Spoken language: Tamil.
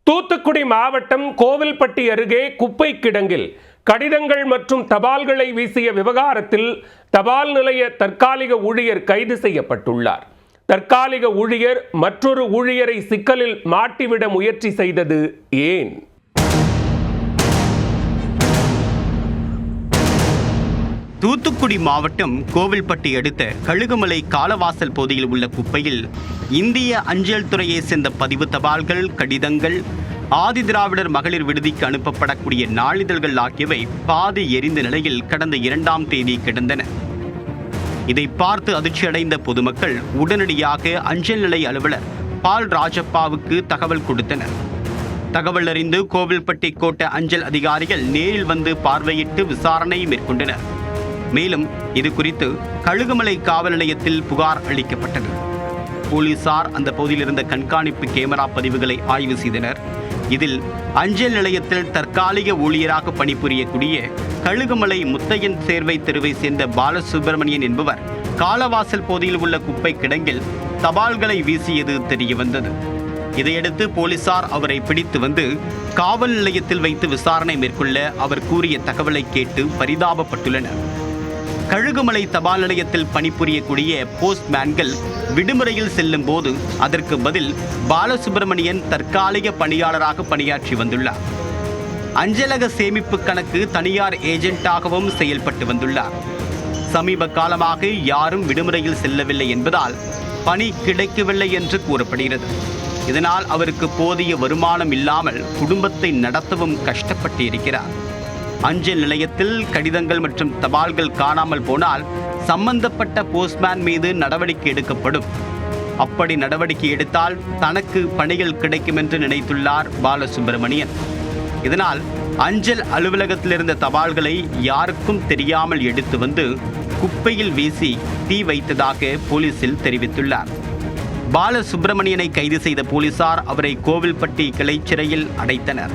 தூத்துக்குடி மாவட்டம் கோவில்பட்டி அருகே குப்பை கிடங்கில் கடிதங்கள் மற்றும் தபால்களை வீசிய விவகாரத்தில் தபால் நிலைய தற்காலிக ஊழியர் கைது செய்யப்பட்டுள்ளார். தற்காலிக ஊழியர் மற்றொரு ஊழியரை சிக்கலில் மாட்டிவிட முயற்சி செய்தது ஏன்? தூத்துக்குடி மாவட்டம் கோவில்பட்டி அடுத்த கழுகுமலை காலவாசல் பகுதியில் உள்ள குப்பையில் இந்திய அஞ்சல் துறையை சேர்ந்த பதிவு தபால்கள், கடிதங்கள், ஆதிதிராவிடர் மகளிர் விடுதிக்கு அனுப்பப்படக்கூடிய நாளிதழ்கள் ஆகியவை பாதி எரிந்த நிலையில் கடந்த 2ஆம் தேதி கிடந்தன. இதை பார்த்து அதிர்ச்சியடைந்த பொதுமக்கள் உடனடியாக அஞ்சல் நிலைய அலுவலர் பால் ராஜப்பாவுக்கு தகவல் கொடுத்தனர். தகவல் அறிந்து கோவில்பட்டி கோட்ட அஞ்சல் அதிகாரிகள் நேரில் வந்து பார்வையிட்டு விசாரணை மேற்கொண்டனர். மேலும் இது குறித்து கழுகுமலை காவல் நிலையத்தில் புகார் அளிக்கப்பட்டது. போலீசார் அந்த பகுதியில் இருந்த கண்காணிப்பு கேமரா பதிவுகளை ஆய்வு செய்தனர். இதில் அஞ்சல் நிலையத்தில் தற்காலிக ஊழியராக பணிபுரியக்கூடிய கழுகுமலை முத்தையன் சேர்வை தெருவை சேர்ந்த பாலசுப்பிரமணியன் என்பவர் காலவாசல் பகுதியில் உள்ள குப்பை கிடங்கில் தபால்களை வீசியது தெரியவந்தது. இதையடுத்து போலீசார் அவரை பிடித்து வந்து காவல் நிலையத்தில் வைத்து விசாரணை மேற்கொள்ள அவர் கூறிய தகவலை கேட்டு பரிதாபப்பட்டுள்ளனர். கழுகுமலை தபால் நிலையத்தில் பணிபுரியக்கூடிய போஸ்ட்மேன்கள் விடுமுறையில் செல்லும் போது அதற்கு பதில் பாலசுப்பிரமணியன் தற்காலிக பணியாளராக பணியாற்றி வந்துள்ளார். அஞ்சலக சேமிப்பு கணக்கு தனியார் ஏஜென்ட்டாகவும் செயல்பட்டு வந்துள்ளார். சமீப காலமாக யாரும் விடுமுறையில் செல்லவில்லை என்பதால் பணி கிடைக்கவில்லை என்று கூறப்படுகிறது. இதனால் அவருக்கு போதிய வருமானம் இல்லாமல் குடும்பத்தை நடத்தவும் கஷ்டப்பட்டு இருக்கிறார். அஞ்சல் நிலையத்தில் கடிதங்கள் மற்றும் தபால்கள் காணாமல் போனால் சம்பந்தப்பட்ட போஸ்ட்மேன் மீது நடவடிக்கை எடுக்கப்படும். அப்படி நடவடிக்கை எடுத்தால் தனக்கு பணிகள் கிடைக்கும் என்று நினைத்துள்ளார் பாலசுப்பிரமணியன். இதனால் அஞ்சல் அலுவலகத்தில் இருந்த தபால்களை யாருக்கும் தெரியாமல் எடுத்து வந்து குப்பையில் வீசி தீ வைத்ததாக போலீசில் தெரிவித்துள்ளார். பாலசுப்பிரமணியனை கைது செய்த போலீசார் அவரை கோவில்பட்டி கிளை சிறையில் அடைத்தனர்.